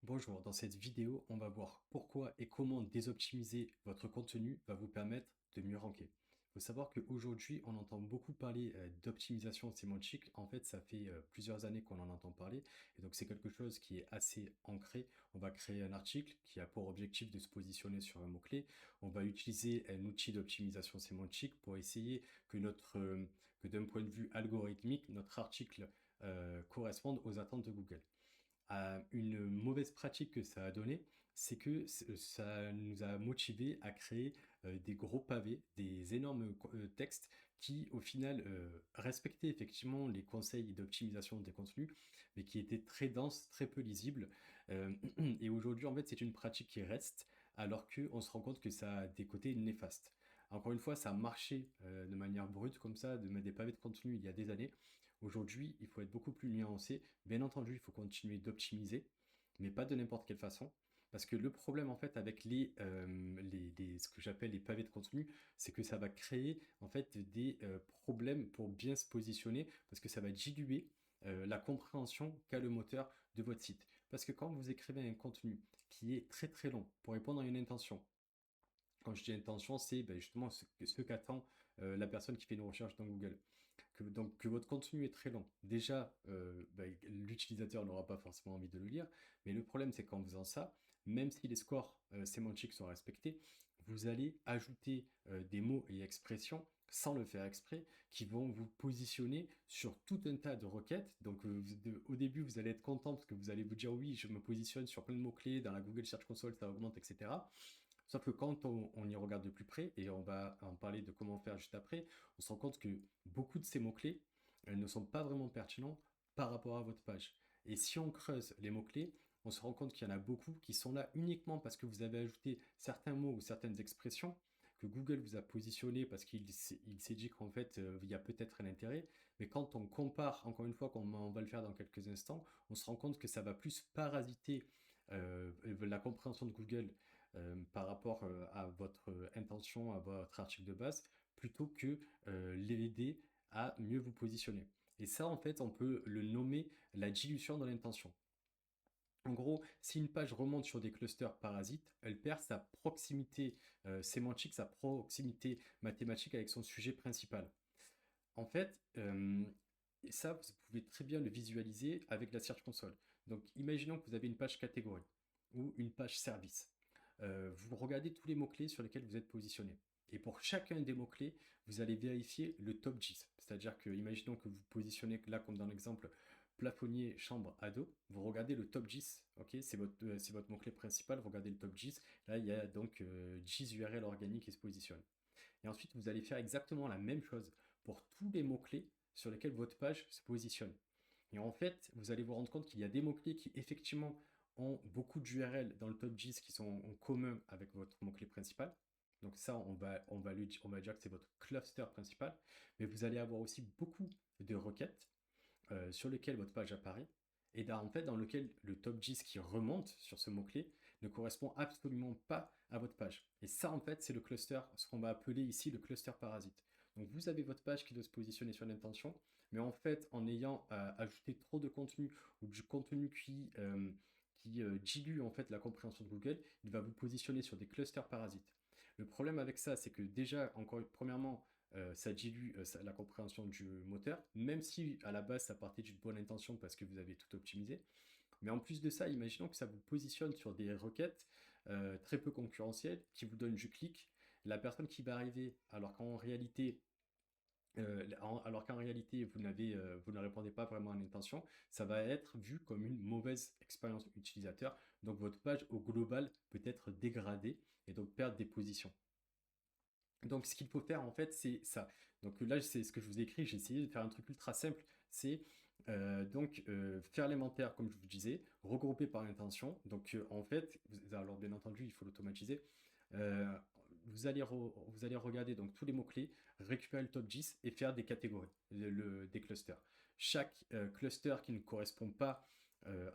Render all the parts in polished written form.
Bonjour, dans cette vidéo, on va voir pourquoi et comment désoptimiser votre contenu va vous permettre de mieux ranker. Il faut savoir qu'aujourd'hui, on entend beaucoup parler d'optimisation sémantique. En fait, ça fait plusieurs années qu'on en entend parler. Et donc, c'est quelque chose qui est assez ancré. On va créer un article qui a pour objectif de se positionner sur un mot-clé. On va utiliser un outil d'optimisation sémantique pour essayer que d'un point de vue algorithmique, notre article corresponde aux attentes de Google. Une mauvaise pratique que ça a donné, c'est que ça nous a motivés à créer des gros pavés, des énormes textes qui, au final, respectaient effectivement les conseils d'optimisation des contenus, mais qui étaient très denses, très peu lisibles. Et aujourd'hui, en fait, c'est une pratique qui reste, alors qu'on se rend compte que ça a des côtés néfastes. Encore une fois, ça a marché de manière brute comme ça, de mettre des pavés de contenu il y a des années. Aujourd'hui, il faut être beaucoup plus nuancé. Bien entendu, il faut continuer d'optimiser, mais pas de n'importe quelle façon. Parce que le problème, en fait, avec ce que j'appelle les pavés de contenu, c'est que ça va créer, en fait, des problèmes pour bien se positionner, parce que ça va diluer la compréhension qu'a le moteur de votre site. Parce que quand vous écrivez un contenu qui est très très long pour répondre à une intention, quand je dis intention, c'est ben, justement ce qu'attend la personne qui fait une recherche dans Google. Que votre contenu est très long. Déjà, ben, l'utilisateur n'aura pas forcément envie de le lire, mais le problème, c'est qu'en faisant ça, même si les scores sémantiques sont respectés, vous allez ajouter des mots et expressions sans le faire exprès, qui vont vous positionner sur tout un tas de requêtes. Donc, au début, vous allez être content parce que vous allez vous dire oui, je me positionne sur plein de mots-clés, dans la Google Search Console, ça augmente, etc. Sauf que quand on y regarde de plus près, et on va en parler de comment faire juste après, on se rend compte que beaucoup de ces mots-clés ne sont pas vraiment pertinents par rapport à votre page. Et si on creuse les mots-clés, on se rend compte qu'il y en a beaucoup qui sont là uniquement parce que vous avez ajouté certains mots ou certaines expressions que Google vous a positionné parce qu'il s'est dit qu'en fait, il y a peut-être un intérêt. Mais quand on compare, encore une fois, comme on va le faire dans quelques instants, on se rend compte que ça va plus parasiter la compréhension de Google par rapport à votre intention, à votre article de base, plutôt que l'aider à mieux vous positionner. Et ça, en fait, on peut le nommer la dilution de l'intention. En gros, si une page remonte sur des clusters parasites, elle perd sa proximité sémantique, sa proximité mathématique avec son sujet principal. En fait, et ça, vous pouvez très bien le visualiser avec la Search Console. Donc, imaginons que vous avez une page catégorie ou une page service. Vous regardez tous les mots-clés sur lesquels vous êtes positionné. Et pour chacun des mots-clés, vous allez vérifier le top 10. C'est-à-dire que, imaginons que vous positionnez là, comme dans l'exemple, plafonnier, chambre, ado. Vous regardez le top 10, ok? C'est votre mot-clé principal, vous regardez le top 10. Là, il y a donc 10 URL organiques qui se positionnent. Et ensuite, vous allez faire exactement la même chose pour tous les mots-clés sur lesquels votre page se positionne. Et en fait, vous allez vous rendre compte qu'il y a des mots-clés qui effectivement ont beaucoup d'URL dans le top 10 qui sont en commun avec votre mot-clé principal. Donc ça, on va dire que c'est votre cluster principal. Mais vous allez avoir aussi beaucoup de requêtes sur lesquelles votre page apparaît et en fait dans lequel le top 10 qui remonte sur ce mot-clé ne correspond absolument pas à votre page. Et ça, en fait, c'est le cluster, ce qu'on va appeler ici le cluster parasite. Donc vous avez votre page qui doit se positionner sur l'intention, mais en fait, en ayant ajouté trop de contenu ou du contenu qui dilue en fait la compréhension de Google, il va vous positionner sur des clusters parasites. Le problème avec ça, c'est que déjà, encore premièrement, ça dilue la compréhension du moteur, même si à la base ça partait d'une bonne intention parce que vous avez tout optimisé. Mais en plus de ça, imaginons que ça vous positionne sur des requêtes très peu concurrentielles qui vous donnent du clic. La personne qui va arriver, alors qu'en réalité, vous ne répondez pas vraiment à l'intention, ça va être vu comme une mauvaise expérience utilisateur. Donc votre page au global peut être dégradée et donc perdre des positions. Donc, ce qu'il faut faire, en fait, c'est ça. Donc là, c'est ce que je vous ai écrit. J'ai essayé de faire un truc ultra simple. C'est faire l'inventaire, comme je vous disais, regrouper par intention. Donc, en fait, alors bien entendu, il faut l'automatiser. Euh, vous allez regarder donc tous les mots-clés, récupérer le top 10 et faire des catégories, des clusters. Chaque cluster qui ne correspond pas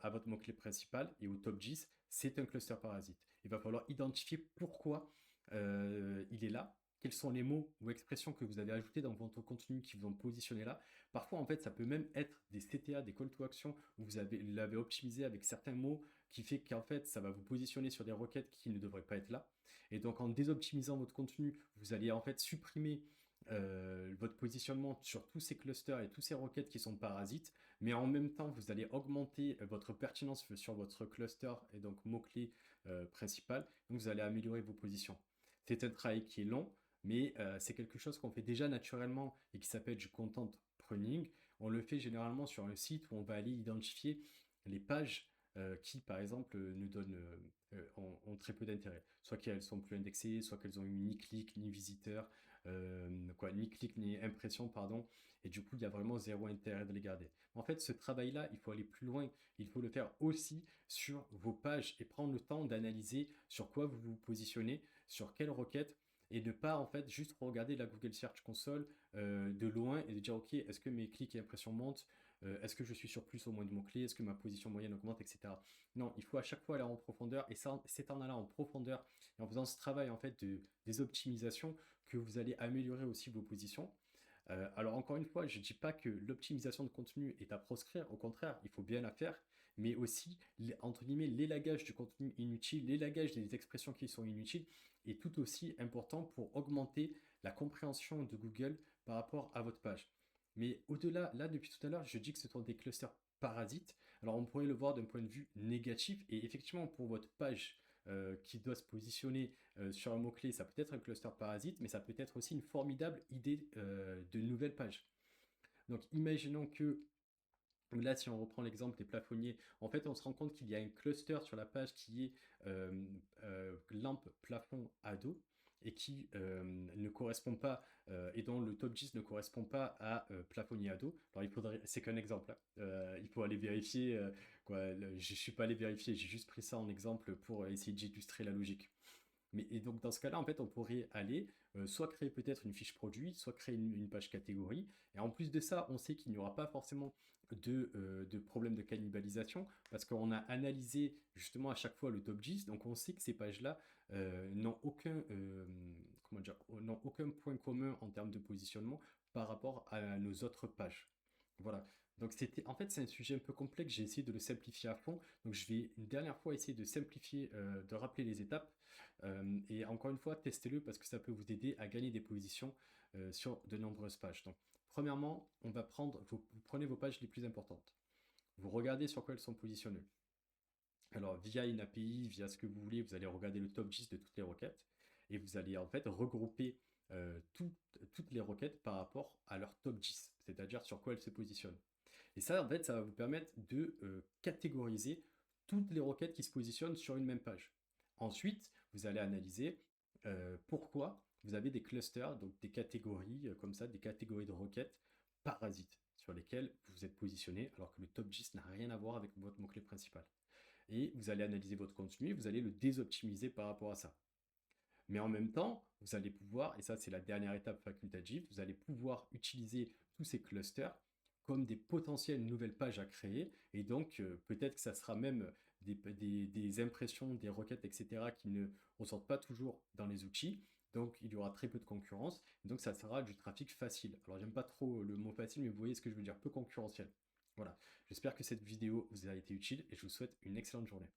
à votre mot-clé principal et au top 10, c'est un cluster parasite. Il va falloir identifier pourquoi il est là. Quels sont les mots ou expressions que vous avez ajoutés dans votre contenu qui vous ont positionné là. Parfois, en fait, ça peut même être des CTA, des call to action, où l'avez optimisé avec certains mots qui fait qu'en fait, ça va vous positionner sur des requêtes qui ne devraient pas être là. Et donc, en désoptimisant votre contenu, vous allez en fait supprimer votre positionnement sur tous ces clusters et tous ces requêtes qui sont parasites, mais en même temps, vous allez augmenter votre pertinence sur votre cluster et donc mot-clé principal. Donc, vous allez améliorer vos positions. C'est un travail qui est long, mais c'est quelque chose qu'on fait déjà naturellement et qui s'appelle du content pruning. On le fait généralement sur un site où on va aller identifier les pages qui, par exemple, nous donnent, ont très peu d'intérêt. Soit qu'elles sont plus indexées, soit qu'elles ont eu ni clic, ni visiteur, ni clic, ni impression, pardon. Et du coup, il y a vraiment zéro intérêt de les garder. En fait, ce travail-là, il faut aller plus loin. Il faut le faire aussi sur vos pages et prendre le temps d'analyser sur quoi vous vous positionnez, sur quelle requête, et ne pas en fait juste regarder la Google Search Console de loin et de dire ok, est-ce que mes clics et impressions montent, est-ce que je suis sur plus ou moins de mots-clés, est-ce que ma position moyenne augmente, etc. Non, il faut à chaque fois aller en profondeur, et ça, c'est en allant en profondeur et en faisant ce travail en fait des optimisations que vous allez améliorer aussi vos positions. Alors encore une fois, je ne dis pas que l'optimisation de contenu est à proscrire, au contraire, il faut bien la faire, mais aussi, entre guillemets, l'élagage du contenu inutile, l'élagage des expressions qui sont inutiles est tout aussi important pour augmenter la compréhension de Google par rapport à votre page. Mais au-delà, là, depuis tout à l'heure, je dis que ce sont des clusters parasites. Alors on pourrait le voir d'un point de vue négatif, et effectivement, pour votre page qui doit se positionner sur un mot-clé, ça peut être un cluster parasite, mais ça peut être aussi une formidable idée de nouvelle page. Donc imaginons que là, si on reprend l'exemple des plafonniers, en fait, on se rend compte qu'il y a un cluster sur la page qui est lampe plafond ado et qui ne correspond pas et dont le top 10 ne correspond pas à plafonnier ado. Alors, c'est qu'un exemple, hein. Il faut aller vérifier. Je ne suis pas allé vérifier, j'ai juste pris ça en exemple pour essayer d'illustrer la logique. Mais, et donc dans ce cas-là, en fait, on pourrait aller soit créer peut-être une fiche produit, soit créer une page catégorie. Et en plus de ça, on sait qu'il n'y aura pas forcément de problème de cannibalisation parce qu'on a analysé justement à chaque fois le top 10. Donc on sait que ces pages-là n'ont n'ont aucun point commun en termes de positionnement par rapport à nos autres pages. Voilà. Donc en fait, c'est un sujet un peu complexe. J'ai essayé de le simplifier à fond. Donc je vais une dernière fois essayer de simplifier, de rappeler les étapes. Et encore une fois, testez-le parce que ça peut vous aider à gagner des positions sur de nombreuses pages. Donc, premièrement, vous prenez vos pages les plus importantes. Vous regardez sur quoi elles sont positionnées. Alors, via une API, via ce que vous voulez, vous allez regarder le top 10 de toutes les requêtes et vous allez en fait regrouper toutes les requêtes par rapport à leur top 10, c'est-à-dire sur quoi elles se positionnent. Et ça, en fait, ça va vous permettre de catégoriser toutes les requêtes qui se positionnent sur une même page. Ensuite, vous allez analyser pourquoi vous avez des clusters, donc des catégories comme ça, des catégories de requêtes parasites sur lesquelles vous êtes positionné alors que le top 10 n'a rien à voir avec votre mot-clé principal. Et vous allez analyser votre contenu et vous allez le désoptimiser par rapport à ça. Mais en même temps, vous allez pouvoir, et ça c'est la dernière étape facultative, vous allez pouvoir utiliser tous ces clusters comme des potentielles nouvelles pages à créer. Et donc, peut-être que ça sera même des impressions, des requêtes, etc., qui ne ressortent pas toujours dans les outils. Donc, il y aura très peu de concurrence. Donc, ça sera du trafic facile. Alors, j'aime pas trop le mot facile, mais vous voyez ce que je veux dire, peu concurrentiel. Voilà. J'espère que cette vidéo vous a été utile et je vous souhaite une excellente journée.